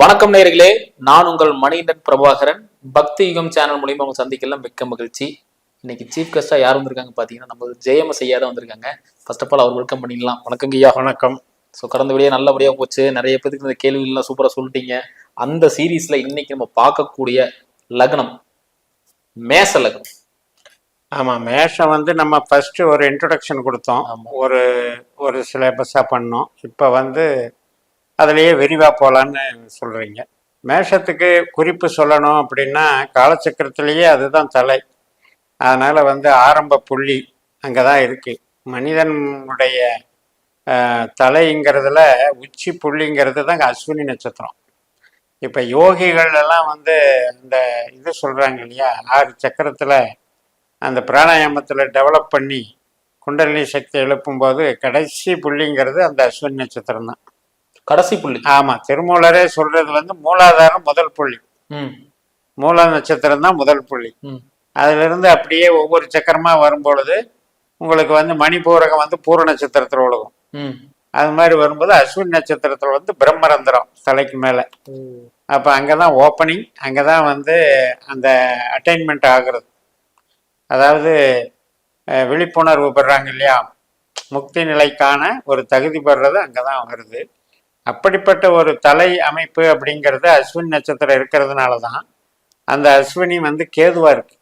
வணக்கம் நேயர்களே, நான் உங்கள் மணிகண்டன் பிரபாகரன். பக்தி யுகம் சேனல் மூலியமா அவங்க சந்திக்கலாம் மிக்க மகிழ்ச்சி. இன்னைக்கு சீஃப் கெஸ்டா யார் வந்திருக்காங்க பாத்தீங்கன்னா, நம்ம ஜெயமஸ் ஐயா தான் வந்திருக்காங்க. ஃபர்ஸ்ட் ஆஃப் ஆல் அவர் வெல்கம் பண்ணிடலாம். வணக்கம் ஐயா. வணக்கம். ஸோ கடந்த வீடியோ நல்லபடியா போச்சு. நிறைய பேருக்கு இந்த கேள்விகள்லாம் சூப்பரா சொல்லிட்டீங்க. அந்த சீரீஸ்ல இன்னைக்கு நம்ம பார்க்கக்கூடிய லக்னம் மேச லக்னம். ஆமா, மேஷம் வந்து நம்ம ஃபர்ஸ்ட் ஒரு இன்ட்ரொடக்ஷன் கொடுத்தோம், ஒரு ஒரு சிலபஸா பண்ணோம். இப்போ வந்து அதுலேயே விரிவாக போகலான்னு சொல்கிறீங்க. மேஷத்துக்கு குறிப்பு சொல்லணும் அப்படின்னா காலச்சக்கரத்திலேயே அதுதான் தலை. அதனால் வந்து ஆரம்ப புள்ளி அங்கே தான் இருக்குது. மனிதனுடைய தலைங்கிறதுல உச்சி புள்ளிங்கிறது தான் அஸ்வினி நட்சத்திரம். இப்போ யோகிகள் எல்லாம் வந்து இந்த இது சொல்கிறாங்க இல்லையா, 6 சக்கரத்தில் அந்த பிராணாயாமத்தில் டெவலப் பண்ணி குண்டலினி சக்தி எழுப்பும்போது கடைசி புள்ளிங்கிறது அந்த அஸ்வினி நட்சத்திரம் தான். கடைசி புள்ளி. ஆமா, திருமூலரே சொல்றது வந்து மூலாதாரம் முதல் புள்ளி. மூல நட்சத்திரம் தான் முதல் புள்ளி. அதுல இருந்து அப்படியே ஒவ்வொரு சக்கரமா வரும்பொழுது உங்களுக்கு வந்து மணிபூரகம் வந்து பூர நட்சத்திரத்துல ஒழுகும். அது மாதிரி வரும்போது அஸ்வின் நட்சத்திரத்துல வந்து பிரம்மரந்திரம் தலைக்கு மேல. அப்ப அங்கதான் ஓப்பனிங், அங்கதான் வந்து அந்த அட்டைன்மெண்ட் ஆகுறது. அதாவது விழிப்புணர்வு பெறாங்க இல்லையா, முக்தி நிலைக்கான ஒரு தகுதி பெறது அங்கதான் வருது. அப்படிப்பட்ட ஒரு தலை அமைப்பு அப்படிங்கிறது அஸ்வினி நட்சத்திரம் இருக்கிறதுனால தான் அந்த அஸ்வினி வந்து கேதுவா இருக்கு.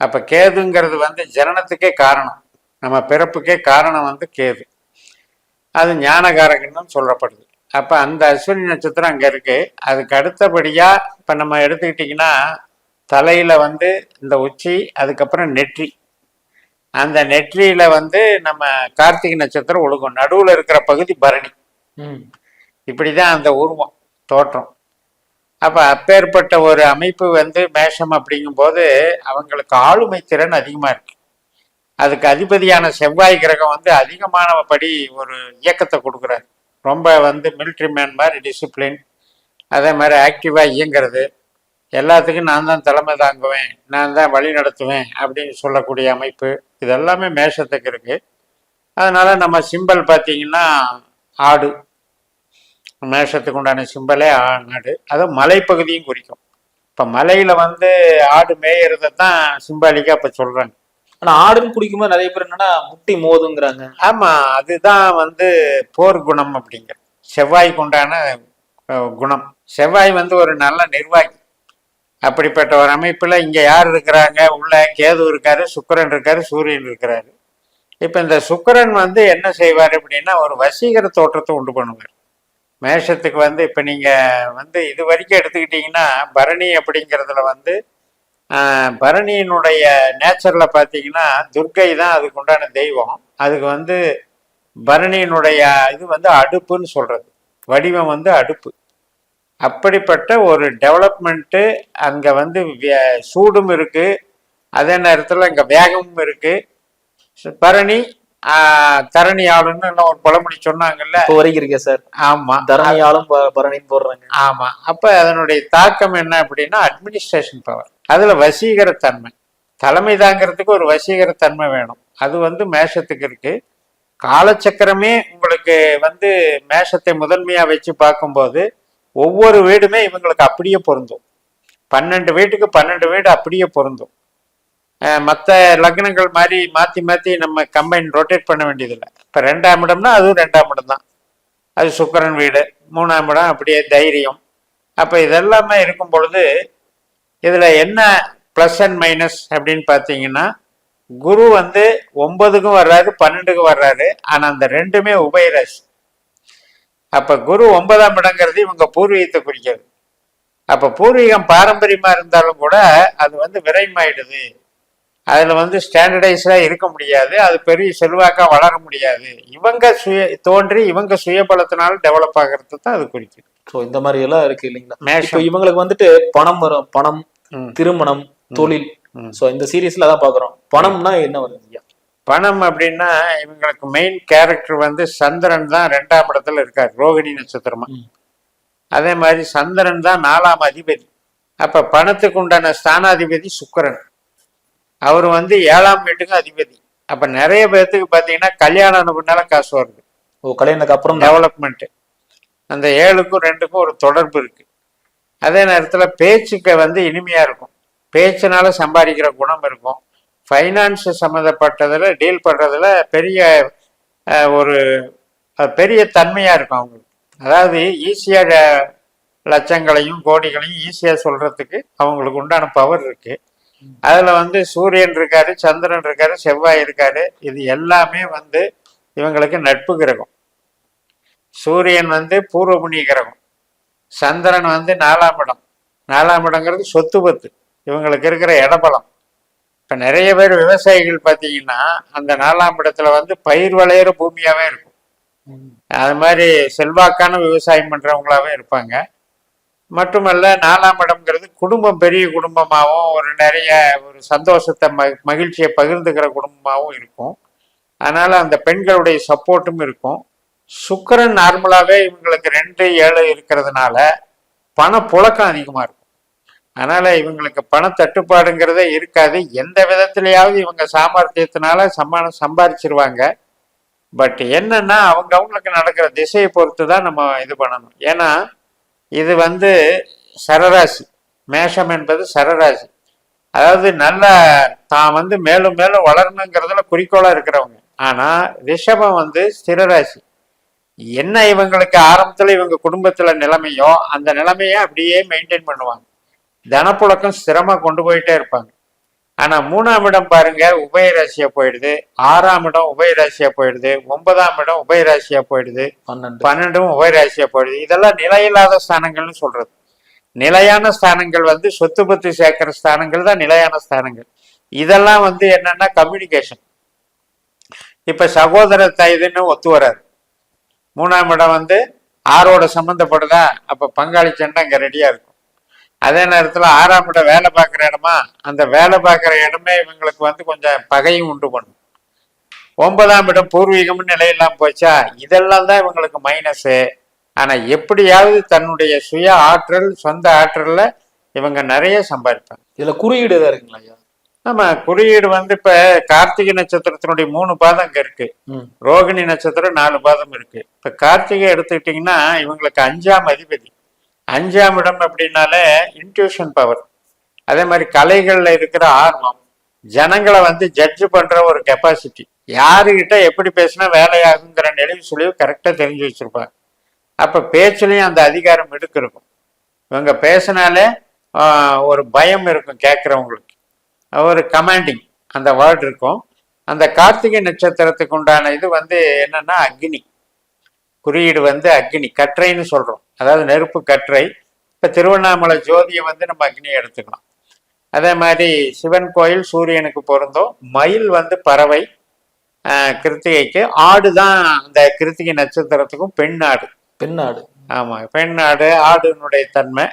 அப்ப கேதுங்கிறது வந்து ஜனனத்துக்கே காரணம், நம்ம பிறப்புக்கே காரணம் வந்து கேது. அது ஞானகாரகன்னு சொல்லப்படுது. அப்ப அந்த அஸ்வினி நட்சத்திரம் அங்க இருக்கு. அதுக்கு அடுத்தபடியா இப்ப நம்ம எடுத்துக்கிட்டிங்கன்னா தலையில வந்து இந்த உச்சி, அதுக்கப்புறம் நெற்றி. அந்த நெற்றியில வந்து நம்ம கார்த்திகை நட்சத்திரம் ஒழுகும். நடுவுல இருக்கிற பகுதி பரணி. இப்படிதான் அந்த உருவம் தோற்றம். அப்ப அப்பேற்பட்ட ஒரு அமைப்பு வந்து மேஷம் அப்படிங்கும்போது அவங்களுக்கு ஆளுமை திறன் அதிகமா இருக்கு. அதுக்கு அதிபதியான செவ்வாய் கிரகம் வந்து அதிகமானபடி ஒரு இயக்கத்தை கொடுக்குறாரு. ரொம்ப வந்து மிலிட்ரி மேன் மாதிரி டிசிப்ளின், அதே மாதிரி ஆக்டிவா இயங்கிறது, எல்லாத்துக்கும் நான் தான் தலைமை தாங்குவேன், நான் தான் வழி நடத்துவேன் அப்படின்னு சொல்லக்கூடிய அமைப்பு, இதெல்லாமே மேஷத்துக்கு இருக்கு. அதனால நம்ம சிம்பல் பார்த்தீங்கன்னா ஆடு, மேஷத்துக்கு உண்டான சிம்பலே ஆடு. அது மலைப்பகுதியும் குறிக்கும். இப்போ மலையில வந்து ஆடு மேயறதை தான் சிம்பாலிக்கா இப்போ சொல்றாங்க. ஆனா ஆடுன்னு குடிக்கும்போது நிறைய பேர் என்னன்னா முட்டி மோதுங்கிறாங்க. ஆமா, அதுதான் வந்து போர் குணம் அப்படிங்கிற செவ்வாய்க்கு உண்டான குணம். செவ்வாய் வந்து ஒரு நல்ல நிர்வாகி. அப்படிப்பட்ட ஒரு அமைப்புல இங்க யார் இருக்கிறாங்க, உள்ள கேது இருக்காரு, சுக்கிரன் இருக்காரு, சூரியன் இருக்கிறாரு. இப்ப இந்த சுக்கிரன் வந்து என்ன செய்வார் அப்படின்னா ஒரு வசீகர தோற்றத்தை உண்டு பண்ணுவார் மேஷத்துக்கு. வந்து இப்போ நீங்கள் வந்து இது வரைக்கும் எடுத்துக்கிட்டிங்கன்னா பரணி அப்படிங்கிறதுல வந்து பரணியினுடைய நேச்சரில் பார்த்தீங்கன்னா துர்க்கை தான் அதுக்கு உண்டான தெய்வம். அதுக்கு வந்து பரணியினுடைய இது வந்து அடுப்புன்னு சொல்கிறது, வடிவம் வந்து அடுப்பு. அப்படிப்பட்ட ஒரு டெவலப்மெண்ட்டு அங்கே வந்து சூடும் இருக்குது, அதே நேரத்தில் அங்கே வேகமும் இருக்குது. பரணி தரணி ஆளுன்னு ஒரு பழமொழி சொன்னாங்கல்ல, வரைக்கும் இருக்கேன் சார். ஆமா, தரணி ஆளும் பரணின்னு போடுறாங்க. ஆமா. அப்ப அதனுடைய தாக்கம் என்ன அப்படின்னா அட்மினிஸ்ட்ரேஷன் பவர், அதுல வசீகரத்தன்மை, தலைமை தாங்கிறதுக்கு ஒரு வசீகரத்தன்மை வேணும். அது வந்து மேஷத்துக்கு இருக்கு. காலச்சக்கரமே உங்களுக்கு வந்து மேஷத்தை முதன்மையா வச்சு பார்க்கும்போது ஒவ்வொரு வீடுமே இவங்களுக்கு அப்படியே பொருந்தும். 12 வீட்டுக்கு 12 வீடு அப்படியே பொருந்தும். மற்ற லக்னங்கள் மாதிரி மாற்றி மாற்றி நம்ம கம்பைன் ரொட்டேட் பண்ண வேண்டியதில்லை. இப்போ 2ஆம் இடம்னா அதுவும் 2ஆம் இடம் தான், அது சுக்கிரன் வீடு. 3ஆம் இடம் அப்படியே தைரியம். அப்போ இதெல்லாமே இருக்கும் பொழுது இதில் என்ன ப்ளஸ் அண்ட் மைனஸ் அப்படின்னு பார்த்தீங்கன்னா குரு வந்து 9க்கும் வர்றாரு, 12க்கும் வர்றாரு. ஆனால் அந்த ரெண்டுமே உபயராசி. அப்போ குரு 9ஆம் இடங்கிறது இவங்க பூர்வீகத்தை குறிக்கிறது. அப்போ பூர்வீகம் பாரம்பரியமாக இருந்தாலும் கூட அது வந்து விரைமாயிடுது. அதில் வந்து ஸ்டாண்டர்டைஸ்டாக இருக்க முடியாது, அது பெரிய செல்வாக்காக வளர முடியாது. இவங்க தோன்றி இவங்க சுயபலத்தினால டெவலப் ஆகிறது தான் அது குறிக்கும். ஸோ இந்த மாதிரி எல்லாம் இருக்கு இல்லைங்களா. இப்போ இவங்களுக்கு வந்துட்டு பணம் வரும், பணம், திருமணம், தொழில். ஸோ இந்த சீரீஸ்ல தான் பார்க்குறோம். பணம்னா என்ன வருது? பணம் அப்படின்னா இவங்களுக்கு மெயின் கேரக்டர் வந்து சந்திரன் தான் 2ஆம் இடத்துல இருக்கார், ரோகிணி நட்சத்திரமா. அதே மாதிரி சந்திரன் தான் 4ஆம் அதிபதி. அப்போ பணத்துக்கு உண்டான ஸ்தானாதிபதி சுக்கிரன், அவர் வந்து 7ஆம் வீட்டுக்கு அதிபதி. அப்ப நிறைய பேர்த்துக்கு பாத்தீங்கன்னா கல்யாணம் பண்ணால காசு வருது. கல்யாணத்துக்கு அப்புறம் டெவலப்மெண்ட். அந்த 7க்கும் 2க்கும் ஒரு தொடர்பு இருக்கு. அதே நேரத்துல பேச்சுக்கு வந்து இனிமையா இருக்கும், பேச்சுனால சம்பாதிக்கிற குணம் இருக்கும். ஃபைனான்ஸ் சம்மந்தப்பட்டதுல டீல் பண்றதுல பெரிய ஒரு பெரிய தன்மையா இருக்கும் அவங்களுக்கு. அதாவது ஈஸியா லட்சங்களையும் கோடிகளையும் ஈஸியா சொல்றதுக்கு அவங்களுக்கு உண்டான பவர் இருக்கு. அதுல வந்து சூரியன் இருக்காரு, சந்திரன் இருக்காரு, செவ்வாய் இருக்காரு. இது எல்லாமே வந்து இவங்களுக்கு நட்பு கிரகம். சூரியன் வந்து பூர்வ புண்ணிய கிரகம், சந்திரன் வந்து 4ஆம் இடம். 4ஆம் இடங்கிறது சொத்து பத்து, இவங்களுக்கு இருக்கிற இடபலம். இப்ப நிறைய பேர் விவசாயிகள் பார்த்தீங்கன்னா அந்த 4ஆம் இடத்துல வந்து பயிர் விளையிற பூமியாவே இருக்கும். அது மாதிரி செல்வாக்கான விவசாயம் பண்றவங்களாவே இருப்பாங்க. மட்டுமல்ல 4ஆம் இடம்ங்கிறது குடும்பம் பெரிய குடும்பமாகவும் ஒரு நிறைய ஒரு சந்தோஷத்தை மகிழ்ச்சியை பகிர்ந்துக்கிற குடும்பமாகவும் இருக்கும். அதனால அந்த பெண்களுடைய சப்போர்ட்டும் இருக்கும். சுக்கிரன் நார்மலாவே இவங்களுக்கு 2-7 இருக்கிறதுனால பணப்புழக்கம் அதிகமா இருக்கும். அதனால இவங்களுக்கு பண தட்டுப்பாடுங்கிறதே இருக்காது. எந்த விதத்திலேயாவது இவங்க சாமர்த்தியத்தினால சம்பாதிச்சிருவாங்க. பட் என்னன்னா அவங்களுக்கு நடக்கிற திசையை பொறுத்து தான் நம்ம இது பண்ணணும். ஏன்னா இது வந்து சரராசி, மேஷம் என்பது சரராசி. அதாவது நல்ல தான் வந்து மேலும் மேலும் வளரணுங்கிறதுல குறிக்கோளா இருக்கிறவங்க. ஆனா ரிஷபம் வந்து ஸ்திரராசி. என்ன இவங்களுக்கு ஆரம்பத்துல இவங்க குடும்பத்துல நிலைமையோ அந்த நிலைமையை அப்படியே மெயின்டைன் பண்ணுவாங்க. தனப்புழக்கம் ஸ்திரமா கொண்டு போயிட்டே இருப்பாங்க. ஆனா 3ஆம் இடம் பாருங்க உபயராசியா போயிடுது, 6ஆம் இடம் உபயராசியா போயிடுது, 9ஆம் இடம் உபயராசியா போயிடுது, 12ம் உபயராசியா போயிடுது. இதெல்லாம் நிலையில்லாத ஸ்தானங்கள்னு சொல்றது. நிலையான ஸ்தானங்கள் வந்து சொத்து பத்து சேர்க்கிற ஸ்தானங்கள் தான் நிலையான ஸ்தானங்கள். இதெல்லாம் வந்து என்னன்னா கம்யூனிகேஷன். இப்ப சகோதர இதுன்னு ஒத்து வராது. 3ஆம் இடம் வந்து 6ஓட சம்பந்தப்படுதா, அப்ப பங்காளி சண்டை அங்க ரெடியா இருக்கும். அதே நேரத்துல 6ஆம் இடம் வேலை பார்க்குற இடமா, அந்த வேலை பார்க்குற இடமே இவங்களுக்கு வந்து கொஞ்சம் பகையும் உண்டு பண்ணும். 9ஆம் இடம் பூர்வீகம்னு நிலையெல்லாம் போச்சா, இதெல்லாம் தான் இவங்களுக்கு மைனஸு. ஆனா எப்படியாவது தன்னுடைய சுய ஆற்றல், சொந்த ஆற்றல்ல இவங்க நிறைய சம்பாதிப்பாங்க. இதுல குறியீடு எதா இருக்குங்களா ஐயா? ஆமா, குறியீடு வந்து இப்ப கார்த்திகை நட்சத்திரத்தினுடைய 3 பாதம் அங்க இருக்கு, ரோகிணி நட்சத்திரம் 4 பாதம் இருக்கு. இப்ப கார்த்திகை எடுத்துக்கிட்டீங்கன்னா இவங்களுக்கு 5ஆம் அதிபதி. 5ஆம் இடம் அப்படின்னாலே இன்ட்யூஷன் பவர். அதே மாதிரி கலைகள்ல இருக்கிற ஆர்வம், ஜனங்களை வந்து ஜட்ஜ் பண்ற ஒரு கெப்பாசிட்டி, யாருகிட்ட எப்படி பேசினா வேலையாகுங்கிற நிலைவு சுழிவு கரெக்டா தெரிஞ்சு வச்சிருப்பாங்க. அப்ப பேச்சுலயும் அந்த அதிகாரம் இருக்கும். இவங்க பேசினாலே ஒரு பயம் இருக்கும் கேட்கிறவங்களுக்கு, ஒரு கமாண்டிங் அந்த வேர்டு இருக்கும். அந்த கார்த்திகை நட்சத்திரத்துக்கு உண்டான இது வந்து என்னன்னா அக்னி. குறியீடு வந்து அக்னி, கற்றைன்னு சொல்றோம், அதாவது நெருப்பு கற்றை. இப்ப திருவண்ணாமலை ஜோதியை வந்து நம்ம அக்னியை எடுத்துக்கலாம். அதே மாதிரி சிவன் கோயில் சூரியனுக்கு பொருந்தும். மயில் வந்து பறவை, கிருத்திகைக்கு. ஆடு தான் அந்த கிருத்திகை நட்சத்திரத்துக்கும் பெண்ணாடு. பெண்ணாடு, ஆமா, பெண்ணாடு ஆடுனுடைய தன்மை.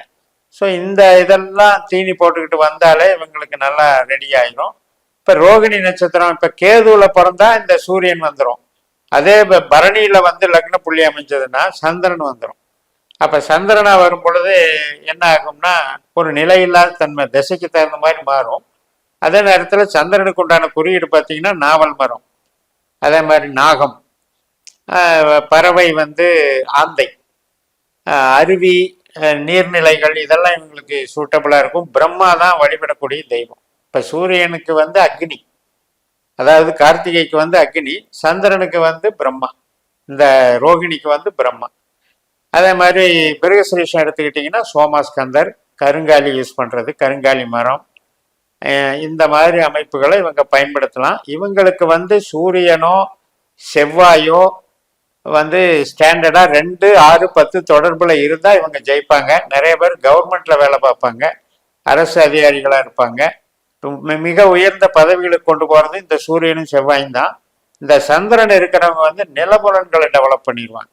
ஸோ இந்த இதெல்லாம் தீனி போட்டுக்கிட்டு வந்தாலே இவங்களுக்கு நல்லா ரெடி ஆயிடும். இப்ப ரோகிணி நட்சத்திரம், இப்ப கேதுல பிறந்தா இந்த சூரியன் வந்துடும். அதே பரணியில வந்து லக்ன புள்ளி அமைஞ்சதுன்னா சந்திரன் வந்துடும். அப்ப சந்திரனா வரும் பொழுது என்ன ஆகும்னா ஒரு நிலையில்லாத தன்மை, திசைக்கு தகுந்த மாதிரி மாறும். அதே நேரத்துல சந்திரனுக்கு உண்டான குறியீடு பார்த்தீங்கன்னா நாவல் மரம், அதே மாதிரி நாகம், பறவை வந்து ஆந்தை, அருவி, நீர்நிலைகள், இதெல்லாம் இவங்களுக்கு சூட்டபிளா இருக்கும். பிரம்மா தான் வழிபடக்கூடிய தெய்வம். இப்ப சூரியனுக்கு வந்து அக்னி, அதாவது கார்த்திகைக்கு வந்து அக்னி, சந்திரனுக்கு வந்து பிரம்மா, இந்த ரோகிணிக்கு வந்து பிரம்மா. அதே மாதிரி மிருகசிரீஷம் எடுத்துக்கிட்டிங்கன்னா சோமாஸ்கந்தர், கருங்காலி யூஸ் பண்ணுறது, கருங்காலி மரம், இந்த மாதிரி அமைப்புகளை இவங்க பயன்படுத்தலாம். இவங்களுக்கு வந்து சூரியனோ செவ்வாயோ வந்து ஸ்டாண்டர்டா 2, 6, 10 தொடர்புல இருந்தா இவங்க ஜெயிப்பாங்க. நிறைய பேர் கவர்மெண்ட்ல வேலை பார்ப்பாங்க, அரசு அதிகாரிகளா இருப்பாங்க. மிக உயர்ந்த பதவிகளுக்கு கொண்டு போறது இந்த சூரியனும் செவ்வாயும் தான். இந்த சந்திரன் இருக்கிறவங்க வந்து நிலபுலன்களை டெவலப் பண்ணிடுவாங்க.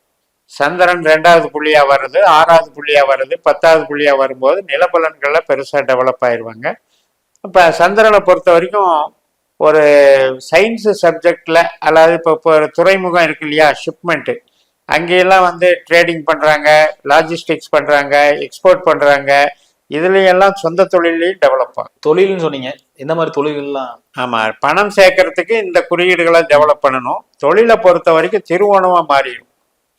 சந்திரன் 2வது புள்ளியா வருது, 6வது புள்ளியா வருது, 10வது புள்ளியா வரும்போது நிலபலன்கள்ல பெருசா டெவலப் ஆயிடுவாங்க. இப்ப சந்திரனை பொறுத்த வரைக்கும் ஒரு சயின்ஸ் சப்ஜெக்ட்ல, அதாவது இப்போ ஒரு துறைமுகம் இருக்கு இல்லையா, ஷிப்மெண்ட், அங்கெல்லாம் வந்து ட்ரேடிங் பண்றாங்க, லாஜிஸ்டிக்ஸ் பண்றாங்க, எக்ஸ்போர்ட் பண்றாங்க. இதுல எல்லாம் சொந்த தொழிலையும் டெவலப் ஆகும். தொழில்னு சொன்னீங்க, எந்த மாதிரி தொழில்கள்லாம்? ஆமா, பணம் சேர்க்கறதுக்கு இந்த குறியீடுகளை டெவலப் பண்ணணும். தொழிலை பொறுத்த வரைக்கும் திருவோணமா மாறிடும்.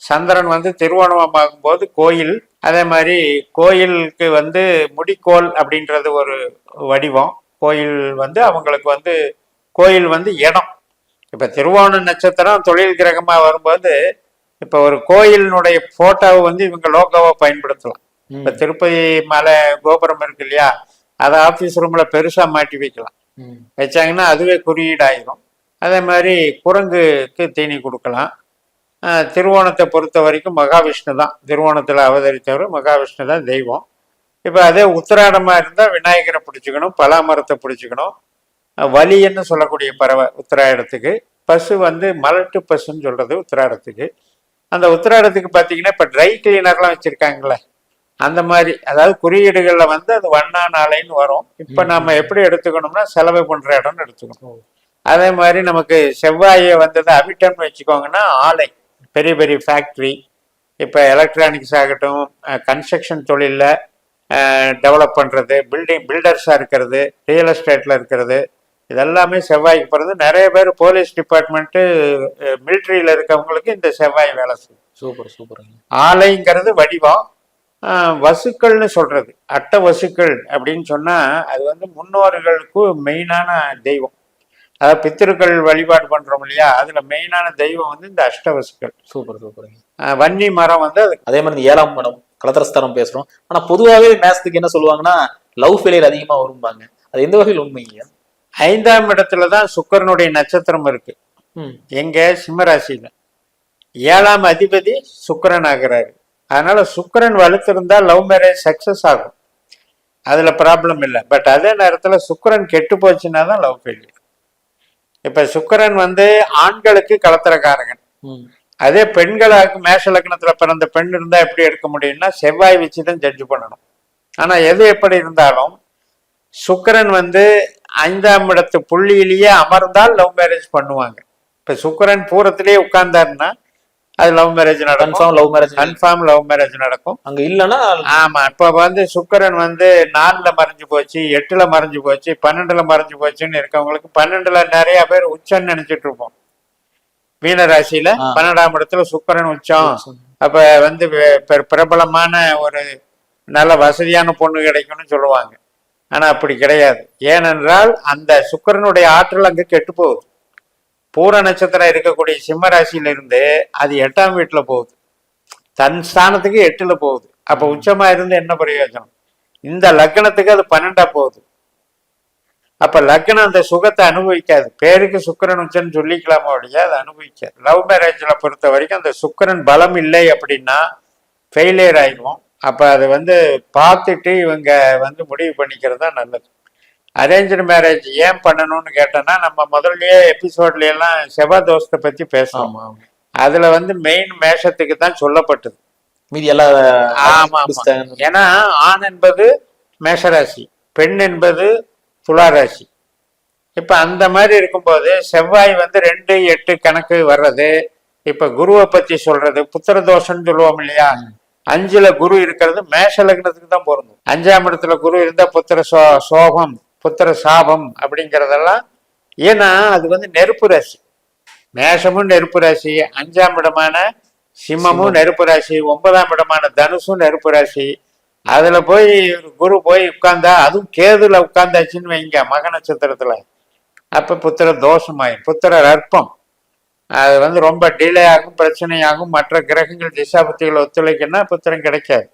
சந்திரன் வந்து திருவோணமாகும் போது கோயில், அதே மாதிரி கோயிலுக்கு வந்து முடிக்கோல் அப்படின்றது ஒரு வடிவம். கோயில் வந்து அவங்களுக்கு வந்து கோயில் வந்து இடம். இப்ப திருவோண நட்சத்திரம் தொழில் கிரகமா வரும்போது இப்ப ஒரு கோயிலினுடைய போட்டோவை வந்து இவங்க லோகோவை பயன்படுத்தலாம். இப்ப திருப்பதி மலை கோபுரம் இருக்கு இல்லையா, அதை ஆபீஸ் ரூம்ல பெருசா மாட்டி வைக்கலாம். வச்சாங்கன்னா அதுவே குறியீடாயிரும். அதே மாதிரி குரங்குக்கு தீனி கொடுக்கலாம். திருவோணத்தை பொறுத்த வரைக்கும் மகாவிஷ்ணு தான் திருவோணத்தில் அவதரித்தவர், மகாவிஷ்ணு தான் தெய்வம். இப்போ அதே உத்திராடமா இருந்தால் விநாயகரை பிடிச்சிக்கணும், பலாமரத்தை பிடிச்சிக்கணும். வலின்னு சொல்லக்கூடிய பறவை உத்திராடத்துக்கு. பசு வந்து மலட்டு பசுன்னு சொல்றது உத்திராடத்துக்கு. அந்த உத்திராடத்துக்கு பார்த்தீங்கன்னா இப்போ ட்ரை கிளீனர்லாம் வச்சிருக்காங்களே, அந்த மாதிரி அதாவது குறியீடுகளில் வந்து அது வண்ணா நாளைன்னு வரும். இப்போ நம்ம எப்படி எடுத்துக்கணும்னா செலவு பண்ற இடம்னு எடுத்துக்கணும். அதே மாதிரி நமக்கு செவ்வாயை வந்தது அவிட்டம்னு வச்சுக்கோங்கன்னா ஆலை, பெரிய பெரிய ஃபேக்ட்ரி, இப்போ எலக்ட்ரானிக்ஸ் ஆகட்டும், கன்ஸ்ட்ரக்ஷன் தொழிலில் டெவலப் பண்ணுறது, பில்டர்ஸாக இருக்கிறது, ரியல் எஸ்டேட்டில் இருக்கிறது, இதெல்லாமே செவ்வாய்க்கு போகிறது. நிறைய பேர் போலீஸ் டிபார்ட்மெண்ட்டு, மிலிட்ரியில் இருக்கவங்களுக்கு இந்த செவ்வாய் வேலை செய்யும். Super super. ஆலைங்கிறது வடிவம். வசுக்கள்னு சொல்றது, அட்ட வசுக்கள் அப்படின்னு சொன்னா அது வந்து முன்னோர்களுக்கு மெயினான தெய்வம். அதாவது பித்திருக்கள் வழிபாடு பண்றோம் இல்லையா, அதுல மெயினான தெய்வம் வந்து இந்த அஷ்டவசுக்கள். Super super. வன்னி மரம் வந்து அதே மாதிரி 7ஆம் இடம் கலத்திரஸ்தானம் பேசுறோம். ஆனா பொதுவாகவே மேத்ஸ்க்கு என்ன சொல்லுவாங்கன்னா லவ் ஃபெயிலியர் அதிகமா வரும்பாங்க. அது எந்த வகையில் உண்மைங்க? 5ஆம் இடத்துலதான் சுக்கிரனுடைய நட்சத்திரம் இருக்கு. எங்க சிம்மராசியில 7ஆம் அதிபதி சுக்கிரன் ஆகிறாரு. அதனால சுக்கிரன் வலுத்திருந்தா லவ் மேரேஜ் சக்சஸ் ஆகும், அதுல ப்ராப்ளம் இல்லை. பட் அதே நேரத்துல சுக்கிரன் கெட்டு போச்சுன்னா தான் லவ் ஃபெயிலியர். இப்ப சுக்கிரன் வந்து ஆண்களுக்கு கலத்திரக்காரகன். அதே பெண்களாக மேஷ லக்னத்துல பிறந்த பெண் இருந்தா எப்படி எடுக்க முடியும்னா செவ்வாய் வச்சுதான் ஜட்ஜ் பண்ணணும். ஆனா எது எப்படி இருந்தாலும் சுக்கிரன் வந்து 5ஆம் இடத்து புள்ளியிலேயே அமர்ந்தால் லவ் மேரேஜ் பண்ணுவாங்க. இப்ப சுக்கிரன் பூரத்திலேயே உட்கார்ந்தாருன்னா அது லவ் மேரேஜ் நடக்கும், love marriage confirm love marriage நடக்கும். அங்க இல்லைன்னா ஆமா. இப்ப வந்து சுக்கிரன் வந்து 4ல மறைஞ்சு போச்சு, 8ல மறைஞ்சு போச்சு, 12ல மறைஞ்சு போச்சுன்னு இருக்கவங்களுக்கு 12ல நிறைய பேர் உச்சம்னு நினைச்சிட்டு இருப்போம். மீனராசியில 12ஆம் இடத்துல சுக்கிரன் உச்சம், அப்ப வந்து பிரபலமான ஒரு நல்ல வசதியான பொண்ணு கிடைக்கும்னு சொல்லுவாங்க. ஆனா அப்படி கிடையாது. ஏனென்றால் அந்த சுக்கிரனுடைய ஆற்றல் அங்க கெட்டு போகுது. பூர நட்சத்திரம் இருக்கக்கூடிய சிம்ம ராசியில இருந்து அது 8ஆம் வீட்டுல போகுது, தன் ஸ்தானத்துக்கு 8ல போகுது. அப்ப உச்சமா இருந்து என்ன பிரயோஜனம்? இந்த லக்னத்துக்கு அது 12ஆ போகுது. அப்ப லக்னம் அந்த சுகத்தை அனுபவிக்காது. பேருக்கு சுக்கிரன் உச்சன்னு சொல்லிக்கலாமா ஒழிய அதை அனுபவிக்காது. லவ் மேரேஜ்ல பொறுத்த வரைக்கும் அந்த சுக்கிரன் பலம் இல்லை அப்படின்னா ஃபெயிலியர் ஆயிடுவோம். அப்ப அது வந்து பார்த்துட்டு இவங்க வந்து முடிவு பண்ணிக்கிறது தான் நல்லது. அரேஞ்சு மேரேஜ் ஏன் பண்ணணும்னு கேட்டோம்னா நம்ம முதல்லயே எபிசோட்ல எல்லாம் செவ்வாய் தோஷத்தை பத்தி பேசணும். அதுல வந்து மெயின் மேஷத்துக்கு தான் சொல்லப்பட்டது, மீதி எல்லாம். ஆமா. ஏன்னா ஆண் என்பது மேஷராசி, பெண் என்பது துளாராசி. இப்ப அந்த மாதிரி இருக்கும்போது செவ்வாய் வந்து 2, 8 கணக்கு வர்றது. இப்ப குருவை பத்தி சொல்றது புத்திர தோஷம்னு சொல்லுவோம் இல்லையா, 5ல குரு இருக்கிறது மேஷ லக்னத்துக்கு தான் பொருந்தும். 5ஆம் இடத்துல குரு இருந்தா புத்திர சோகம், புத்திர சாபம் அப்படிங்கிறதெல்லாம். ஏன்னா அது வந்து நெருப்பு ராசி, மேஷமும் நெருப்பு ராசி, 5ஆம் இடமான சிம்மமும் நெருப்பு ராசி, 9ஆம் இடமான தனுசும் நெருப்பு ராசி. அதுல போய் குரு போய் உட்கார்ந்தா, அதுவும் கேதுல உட்கார்ந்தாச்சுன்னு வைங்க மக நட்சத்திரத்துல, அப்ப புத்திர தோஷமாயும் புத்திர அற்பம். அது வந்து ரொம்ப டிலே ஆகும், பிரச்சனையாகும். மற்ற கிரகங்கள் திசாபுத்திகள் ஒத்துழைக்குன்னா புத்திரம் கிடைக்காது.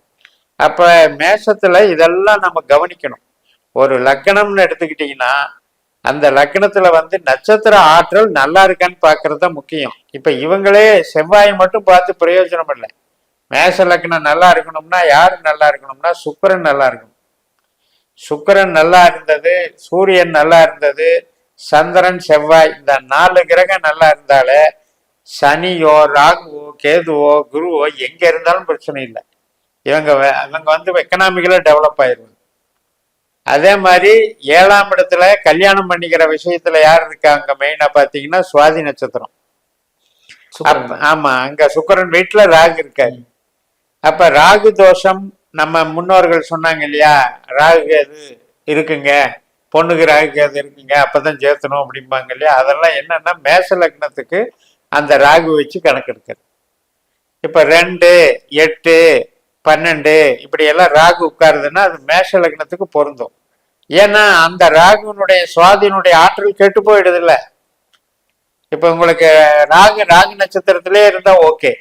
அப்ப மேஷத்துல இதெல்லாம் நம்ம கவனிக்கணும். ஒரு லக்னம்னு எடுத்துக்கிட்டீங்கன்னா அந்த லக்னத்துல வந்து நட்சத்திர ஆற்றல் நல்லா இருக்கான்னு பாக்குறது தான் முக்கியம். இப்ப இவங்களே செவ்வாயை மட்டும் பார்த்து பிரயோஜனம் இல்லை. மேஷ லக்னம் நல்லா இருக்கணும்னா யாரு நல்லா இருக்கணும்னா சுக்கிரன் நல்லா இருக்கணும். சுக்கிரன் நல்லா இருந்தது, சூரியன் நல்லா இருந்தது, சந்திரன் செவ்வாய் இந்த 4 கிரகம் நல்லா இருந்தாலே சனியோ ராகுவோ கேதுவோ குருவோ எங்க இருந்தாலும் பிரச்சனை இல்லை. இவங்க வந்து எக்கனாமிக்கலா டெவலப் ஆயிடுவாங்க. அதே மாதிரி 7ஆம் இடத்துல கல்யாணம் பண்ணிக்கிற விஷயத்துல யார் இருக்காங்க மெயினா பாத்தீங்கன்னா சுவாதி நட்சத்திரம். ஆமா, அங்க சுக்கிரன் வீட்டுல ராகு இருக்காரு. அப்ப ராகு தோஷம் நம்ம முன்னோர்கள் சொன்னாங்க இல்லையா, ராகு கேது இருக்குங்க, பொண்ணுக்கு ராகு கேது இருக்குங்க, அப்பதான் சேர்த்தணும் அப்படிம்பாங்க இல்லையா. அதெல்லாம் என்னன்னா மேஷ லக்னத்துக்கு அந்த ராகு வச்சு கணக்கெடுக்கிறது. இப்ப 2, 8, 12 இப்படி எல்லாம் ராகு உட்காருதுன்னா அது மேஷ லக்னத்துக்கு பொருந்தும். ஏன்னா அந்த ராகுனுடைய சுவாதியினுடைய ஆற்றல் கெட்டு போயிடுது இல்ல. இப்ப உங்களுக்கு ராகு நட்சத்திரத்திலே இருந்தா ஓகே.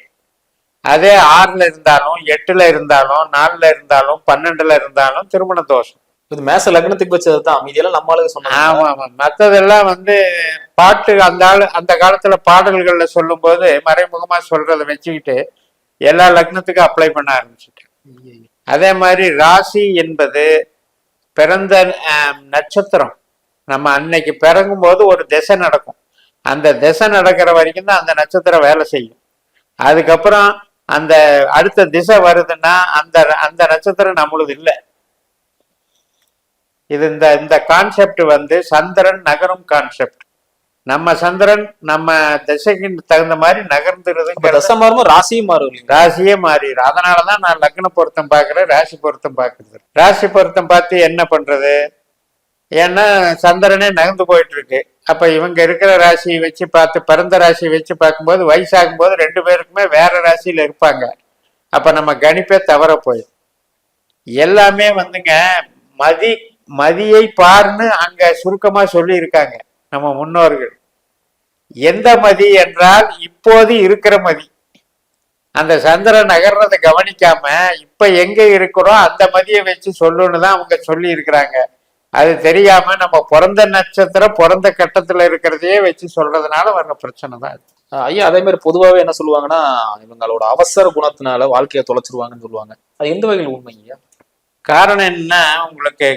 அதே 6ல இருந்தாலும் 8ல இருந்தாலும் 4ல இருந்தாலும் 12ல இருந்தாலும் திருமண தோஷம். இது மேச லக்னத்துக்கு வச்சதுதான், மீதியெல்லாம் நம்ம ஆளுங்க சொன்னாங்க. ஆமா ஆமா. மத்ததெல்லாம் பாட்டு அந்த காலத்துல பாடல்கள்ல சொல்லும் போது மறைமுகமா சொல்றதை வச்சுக்கிட்டு எல்லா லக்னத்துக்கும் அப்ளை பண்ண ஆரம்பிச்சுட்டு. அதே மாதிரி ராசி என்பது பிறந்த நட்சத்திரம். நம்ம அன்னைக்கு பிறக்கும் போது ஒரு திசை நடக்கும். அந்த திசை நடக்கிற வரைக்கும் தான் அந்த நட்சத்திரம் வேலை செய்யும். அதுக்கப்புறம் அந்த அடுத்த திசை வருதுன்னா அந்த அந்த நட்சத்திரம் நம்மளுது இல்லை. இது இந்த கான்செப்ட் சந்திரன் நகரும் கான்செப்ட். நம்ம சந்திரன் நம்ம திசைக்கு தகுந்த மாதிரி நகர்ந்துருது. தசை மாறும், ராசியும் மாறும். ராசியே மாறிடும். அதனாலதான் நான் லக்ன பொருத்தம் பார்க்கறேன், ராசி பொருத்தம் பார்க்கறது. ராசி பொருத்தம் பார்த்து என்ன பண்றது? ஏன்னா சந்திரனே நகர்ந்து போயிட்டு இருக்கு. அப்ப இவங்க இருக்கிற ராசியை வச்சு பார்த்து பிறந்த ராசியை வச்சு பார்க்கும்போது வயசாகும் போது 2 பேருக்குமே வேற ராசியில இருப்பாங்க. அப்ப நம்ம கணிப்பே தவற போயிடும். எல்லாமே மதியை பார்ன்னு அங்க சுருக்கமா சொல்லி இருக்காங்க நம்ம முன்னோர்கள். எந்த மதி என்றால் இப்போது இருக்கிற மதி. அந்த சந்திரன் நகர்றதை கவனிக்காம இப்ப எங்க இருக்கிறோம் அந்த மதியை வச்சு சொல்லணும்னு தான் அவங்க சொல்லி இருக்கிறாங்க. அது தெரியாம நம்ம பிறந்த நட்சத்திரம் பிறந்த கட்டத்துல இருக்கிறதையே வச்சு சொல்றதுனால வர்ற பிரச்சனை தான் அது. ஐயா, அதே மாதிரி பொதுவாகவே என்ன சொல்லுவாங்கன்னா, இவங்களோட அவசர குணத்தினால வாழ்க்கையை தொலைச்சிருவாங்கன்னு சொல்லுவாங்க. அது எந்த வகையில் உண்மை ஐயா? காரணம் என்ன, உங்களுக்கு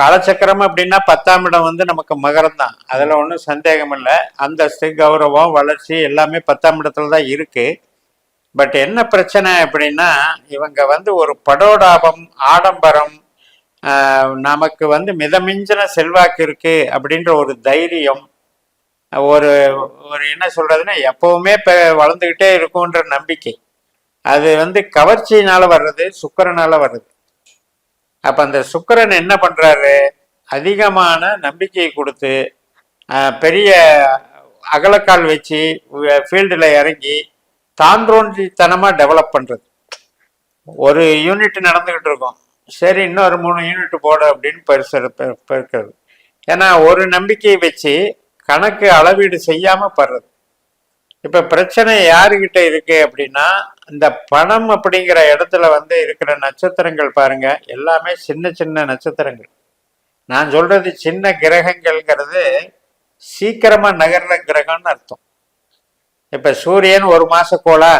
காலச்சக்கரம் அப்படின்னா 10ஆம் இடம் நமக்கு மகரம் தான். அதுல ஒன்றும் சந்தேகம் இல்லை. அந்தஸ்து, கௌரவம், வளர்ச்சி எல்லாமே 10ஆம் இடத்துல தான் இருக்கு. பட் என்ன பிரச்சனை அப்படின்னா, இவங்க ஒரு படோடாபம், ஆடம்பரம், நமக்கு மிதமிஞ்சின செல்வாக்கு இருக்கு அப்படின்ற ஒரு தைரியம், ஒரு என்ன சொல்றதுன்னா எப்பவுமே வளர்ந்துகிட்டே இருக்கும்ன்ற நம்பிக்கை, அது கவர்ச்சியினால வர்றது, சுக்கிரனால வர்றது. அப்ப அந்த சுக்கிரன் என்ன பண்றாரு, அதிகமான நம்பிக்கையை கொடுத்து பெரிய அகலக்கால் வச்சு ஃபீல்டுல இறங்கி தான்றோன்றித்தனமா டெவலப் பண்றது. ஒரு யூனிட் நடந்துகிட்டு இருக்கும், சரி இன்னொரு 3 யூனிட் போட அப்படின்னு பெருக்கிறது. ஏன்னா ஒரு நம்பிக்கையை வச்சு கணக்கு அளவீடு செய்யாம படுறது. இப்ப பிரச்சனை யாருகிட்ட இருக்கு அப்படின்னா, இந்த பணம் அப்படிங்கிற இடத்துல இருக்கிற நட்சத்திரங்கள் பாருங்க, எல்லாமே சின்ன சின்ன நட்சத்திரங்கள். நான் சொல்றது சின்ன கிரகங்கள்ங்கிறது சீக்கிரமா நகர்ற கிரகம்னு அர்த்தம். இப்ப சூரியன் 1 மாச கோளா,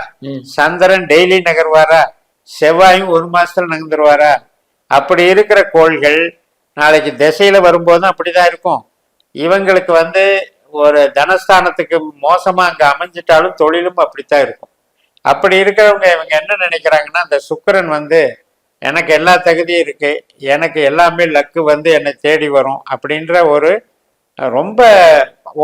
சந்திரன் டெய்லி நகர்வாரா, செவ்வாயும் 1 மாசத்துல நகர்ந்துருவாரா? அப்படி இருக்கிற கோள்கள் நாளைக்கு திசையில வரும்போதும் அப்படிதான் இருக்கும். இவங்களுக்கு ஒரு தனஸ்தானத்துக்கு மோசமா அங்க அமைஞ்சிட்டாலும் தொழிலும் அப்படித்தான் இருக்கும். அப்படி இருக்கிறவங்க இவங்க என்ன நினைக்கிறாங்கன்னா, அந்த சுக்கிரன் எனக்கு எல்லா தகுதியும் இருக்கு, எனக்கு எல்லாமே லக்கு என்னை தேடி வரும் அப்படின்ற ஒரு ரொம்ப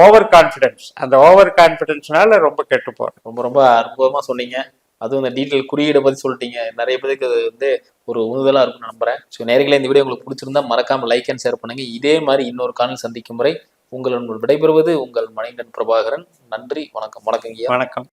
ஓவர் கான்ஃபிடென்ஸ். அந்த ஓவர் கான்ஃபிடென்ஸ்னால ரொம்ப கெட்டு போறோம். ரொம்ப ரொம்ப அற்புதமா சொன்னீங்க. அதுவும் இந்த டீட்டெயில் குறியீடை பத்தி சொல்லிட்டீங்க. நிறைய பேருக்கு அது ஒரு உந்துதலா இருக்கும்னு நம்புறேன். ஸோ நேயர்களே, இந்த வீடியோ உங்களுக்கு பிடிச்சிருந்தா மறக்காம லைக் அண்ட் ஷேர் பண்ணுங்க. இதே மாதிரி இன்னொரு காணொலி சந்திக்கும் முறை உங்கள் விடைபெறுவது உங்கள் மணிகண்டன் பிரபாகரன். நன்றி, வணக்கம். வணக்கம் ஐயா. வணக்கம்.